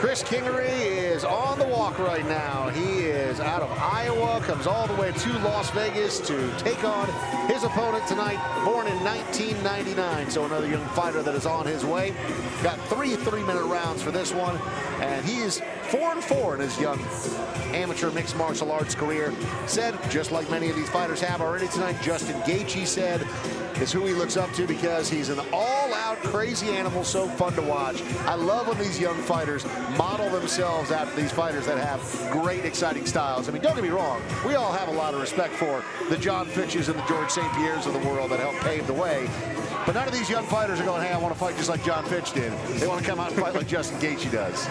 Chris Kingery is on the walk right now. He is out of Iowa, comes all the way to Las Vegas to take on his opponent tonight, born in 1999. So another young fighter that is on his way. Got 3 3-minute rounds for this one, and he is 4-4 in his young amateur mixed martial arts career. Said, just like many of these fighters have already tonight, Justin Gaethje said, is who he looks up to because he's an all-out crazy animal, so fun to watch. I love when these young fighters model themselves after these fighters that have great, exciting styles. I mean, don't get me wrong, we all have a lot of respect for the John Fitches and the George St. Pierres of the world that helped pave the way. But none of these young fighters are going, hey, I want to fight just like John Fitch did. They want to come out and fight like Justin Gaethje does.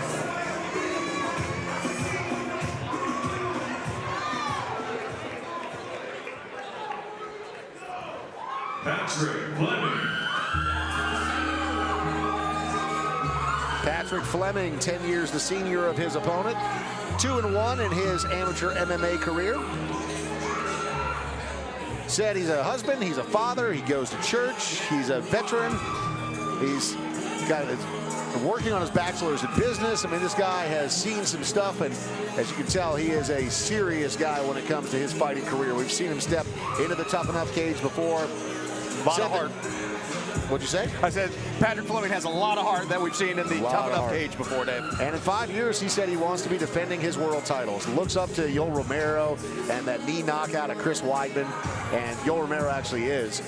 Patrick Fleming, 10 years the senior of his opponent, 2-1 in his amateur MMA career. Said he's a husband, he's a father, he goes to church, he's a veteran, he's working on his bachelor's in business. I mean, this guy has seen some stuff, and as you can tell, he is a serious guy when it comes to his fighting career. We've seen him step into the Tuff-N-Uff cage before. A lot of heart. What'd you say? I said Patrick Fleming has a lot of heart that we've seen in the Tuff-N-Uff cage before, Dave. And in 5 years, he said he wants to be defending his world titles. Looks up to Yoel Romero and that knee knockout of Chris Weidman. And Yoel Romero actually is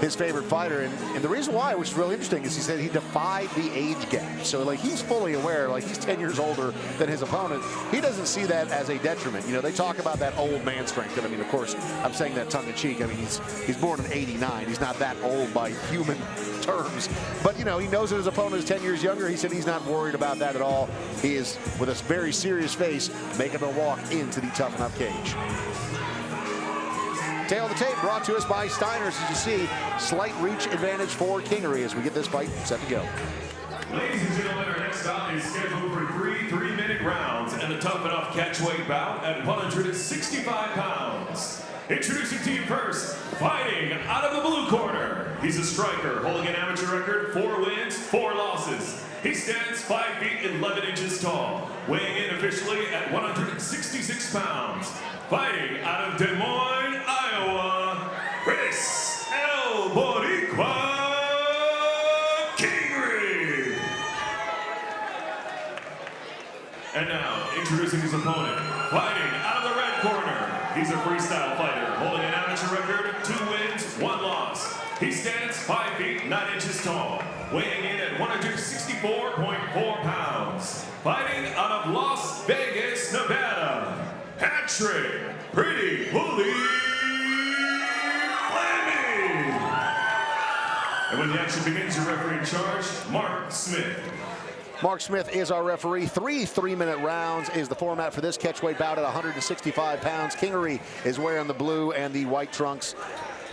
his favorite fighter. And the reason why, which is really interesting, is he said he defied the age gap. So, like, he's fully aware, like, he's 10 years older than his opponent. He doesn't see that as a detriment. You know, they talk about that old man strength. And, I mean, of course, I'm saying that tongue-in-cheek. I mean, he's born in '89. He's not that old by human terms. But, you know, he knows that his opponent is 10 years younger. He said he's not worried about that at all. He is, with a very serious face, making a walk into the Tuff-N-Uff cage. Tail of the tape brought to us by Steiner's. As you see, slight reach advantage for Kingery as we get this fight set to go. Ladies and gentlemen, our next bout is scheduled for 3 3-minute rounds and the Tuff-N-Uff catchweight bout at 165 pounds. Introducing to you first, fighting out of the blue corner. He's a striker holding an amateur record, 4 wins, 4 losses. He stands 5 feet 11 inches tall, weighing in officially at 166 pounds. Fighting out of Des Moines, Iowa, Chris El Boricua Kingery. And now, introducing his opponent, fighting out of the red corner. He's a freestyle fighter, holding an amateur record, 2 wins, 1 loss. He stands 5 feet 9 inches tall, weighing in at 164.4 pounds. Fighting out of Las Vegas, Nevada, Patrick Pretty Bully Fleming. And when the action begins, your referee in charge, Mark Smith. Mark Smith is our referee. 3 3-minute rounds is the format for this catchweight bout at 165 pounds. Kingery is wearing the blue and the white trunks.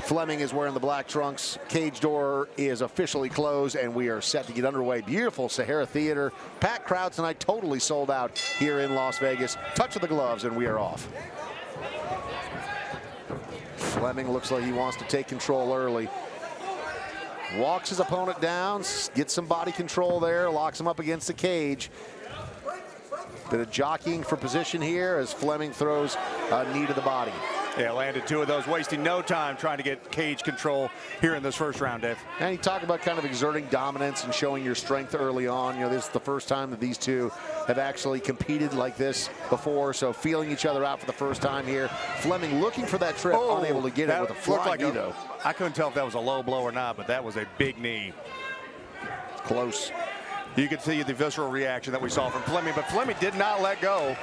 Fleming is wearing the black trunks. Cage door is officially closed, and we are set to get underway. Beautiful Sahara Theater. Packed crowd tonight, totally sold out here in Las Vegas. Touch of the gloves, and we are off. Fleming looks like he wants to take control early. Walks his opponent down, gets some body control there, locks him up against the cage. Bit of jockeying for position here as Fleming throws a knee to the body. Yeah, landed 2 of those, wasting no time trying to get cage control here in this first round, Dave. And you talk about kind of exerting dominance and showing your strength early on. You know, this is the first time that these two have actually competed like this before, so feeling each other out for the first time here. Fleming looking for that trip, unable to get it with a flying knee, though. I couldn't tell if that was a low blow or not, but that was a big knee. Close. You could see the visceral reaction that we saw from Fleming, but Fleming did not let go.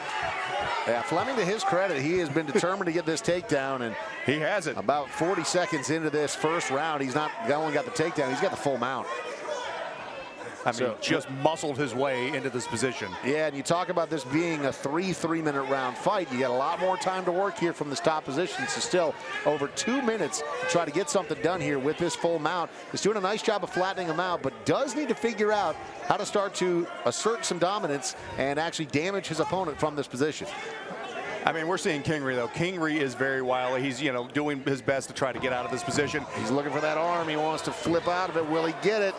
Yeah, Fleming, to his credit, he has been determined to get this takedown, and he has it. About 40 seconds into this first round, he's not only got the takedown, he's got the full mount. I mean, just muscled his way into this position. Yeah, and you talk about this being a 3 3-minute round fight. You got a lot more time to work here from this top position. So still over 2 minutes to try to get something done here with this full mount. He's doing a nice job of flattening him out, but does need to figure out how to start to assert some dominance and actually damage his opponent from this position. I mean, we're seeing Kingery, though. Kingery is very wily. He's, you know, doing his best to try to get out of this position. He's looking for that arm. He wants to flip out of it. Will he get it?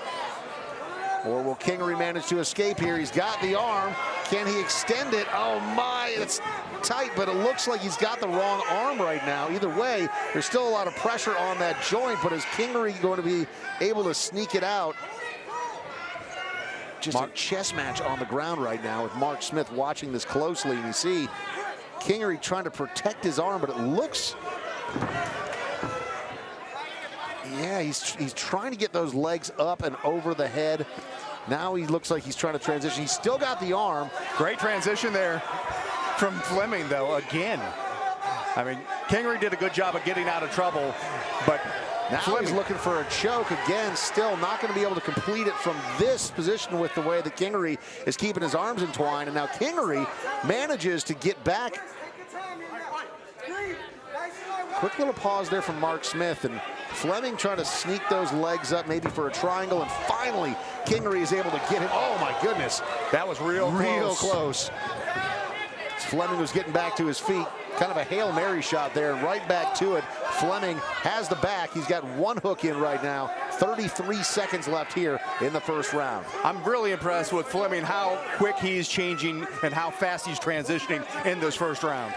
Or will Kingery manage to escape here? He's got the arm. Can he extend it? Oh my, it's tight, but it looks like he's got the wrong arm right now. Either way, there's still a lot of pressure on that joint, but is Kingery going to be able to sneak it out? Just a chess match on the ground right now with Mark Smith watching this closely, and you see Kingery trying to protect his arm, but it looks... Yeah, he's trying to get those legs up and over the head. Now he looks like he's trying to transition. He's still got the arm. Great transition there from Fleming, though, again. I mean, Kingery did a good job of getting out of trouble, but now Fleming, he's looking for a choke again. Still not going to be able to complete it from this position with the way that Kingery is keeping his arms entwined. And now Kingery manages to get back. Quick little pause there from Mark Smith, and Fleming trying to sneak those legs up maybe for a triangle, and finally Kingery is able to get him. Oh my goodness, that was real close. Fleming was getting back to his feet, kind of a Hail Mary shot there, and right back to it. Fleming has the back. He's got one hook in right now. 33 seconds left here in the first round. I'm really impressed with Fleming, how quick he's changing and how fast he's transitioning in this first round.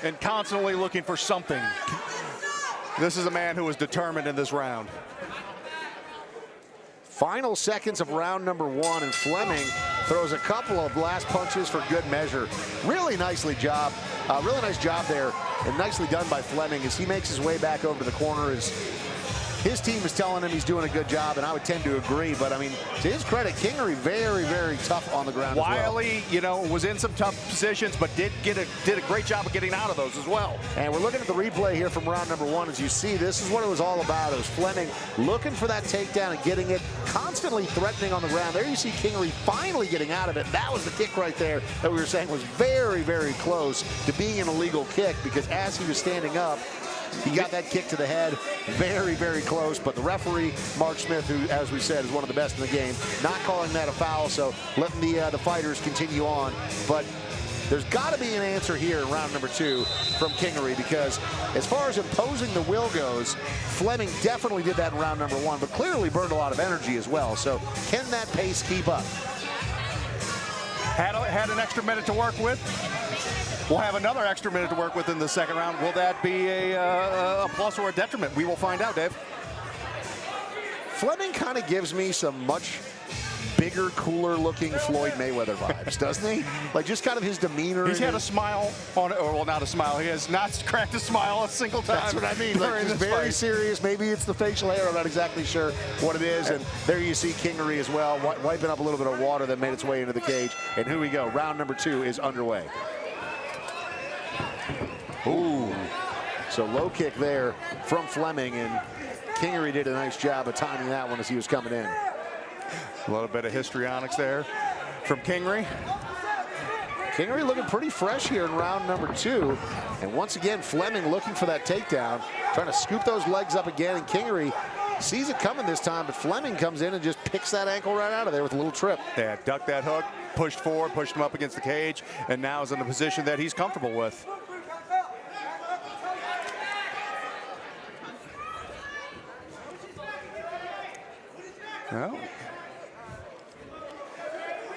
And constantly looking for something. This is a man who is determined in this round. Final seconds of round number one, and Fleming throws a couple of last punches for good measure. Really nice job there, and nicely done by Fleming as he makes his way back over to the corner. His team is telling him he's doing a good job, and I would tend to agree. But I mean, to his credit, Kingery very, very tough on the ground. Wiley, you know, was in some tough positions, but did a great job of getting out of those as well. And we're looking at the replay here from round number one. As you see, this is what it was all about. It was Fleming looking for that takedown and getting it, constantly threatening on the ground. There you see Kingery finally getting out of it. That was the kick right there that we were saying was very, very close to being an illegal kick, because as he was standing up, he got that kick to the head, very, very close. But the referee, Mark Smith, who, as we said, is one of the best in the game, not calling that a foul, so letting the fighters continue on. But there's got to be an answer here in round number two from Kingery, because as far as imposing the will goes, Fleming definitely did that in round number one, but clearly burned a lot of energy as well. So can that pace keep up? Had an extra minute to work with. We'll have another extra minute to work with in the second round. Will that be a plus or a detriment? We will find out, Dave. Fleming kind of gives me some much bigger, cooler looking Floyd Mayweather vibes, doesn't he? Like just kind of his demeanor. He's had a smile on it, or well, not a smile. He has not cracked a smile a single time. That's what I mean. Like, he's very serious. Maybe it's the facial hair. I'm not exactly sure what it is. And there you see Kingery as well, wiping up a little bit of water that made its way into the cage. And here we go. Round number two is underway. Ooh. So low kick there from Fleming, and Kingery did a nice job of timing that one as he was coming in. A little bit of histrionics there from Kingery. Kingery looking pretty fresh here in round number two. And once again, Fleming looking for that takedown, trying to scoop those legs up again, and Kingery sees it coming this time, but Fleming comes in and just picks that ankle right out of there with a little trip. Yeah, ducked that hook, pushed forward, pushed him up against the cage, and now is in a position that he's comfortable with.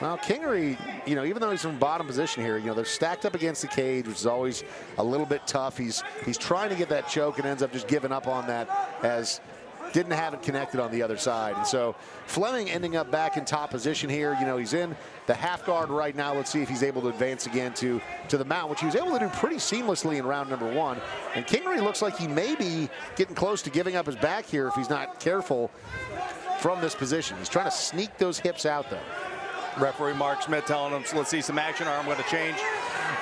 Well, Kingery, you know, even though he's from bottom position here, you know, they're stacked up against the cage, which is always a little bit tough. He's trying to get that choke and ends up just giving up on that, as didn't have it connected on the other side. And so Fleming ending up back in top position here. You know, he's in the half guard right now. Let's see if he's able to advance again to the mount, which he was able to do pretty seamlessly in round number one. And Kingery looks like he may be getting close to giving up his back here if he's not careful from this position. He's trying to sneak those hips out, though. Referee Mark Smith telling him, so let's see some action, or I'm going to change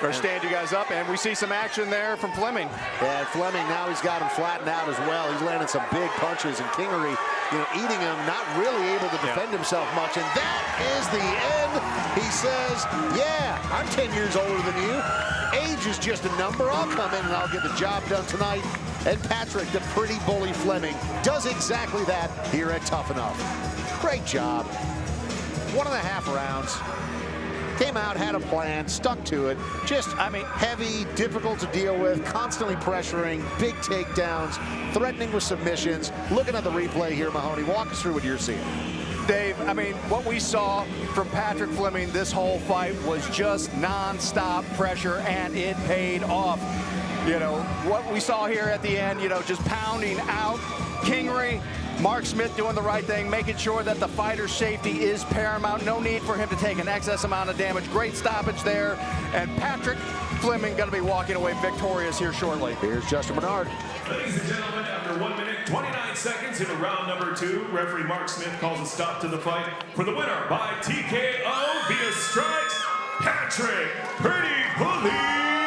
or stand you guys up. And we see some action there from Fleming. Yeah, Fleming, now he's got him flattened out as well. He's landing some big punches, and Kingery, you know, eating him, not really able to defend himself much. And that is the end. He says, yeah, I'm 10 years older than you. Age is just a number. I'll come in and I'll get the job done tonight. And Patrick, the pretty bully Fleming, does exactly that here at Tuff-N-Uff. Great job. 1.5 rounds. Came out, had a plan, stuck to it. Just, I mean, heavy, difficult to deal with, constantly pressuring, big takedowns, threatening with submissions. Looking at the replay here, Mahoney, walk us through what you're seeing. Dave, I mean, what we saw from Patrick Fleming this whole fight was just non-stop pressure, and it paid off. You know, what we saw here at the end, you know, just pounding out Kingery. Mark Smith doing the right thing, making sure that the fighter's safety is paramount. No need for him to take an excess amount of damage. Great stoppage there. And Patrick Fleming going to be walking away victorious here shortly. Here's Justin Bernard. Ladies and gentlemen, after 1 minute, 29 seconds into round number 2, referee Mark Smith calls a stop to the fight for the winner by TKO via strikes, Patrick Pretty Police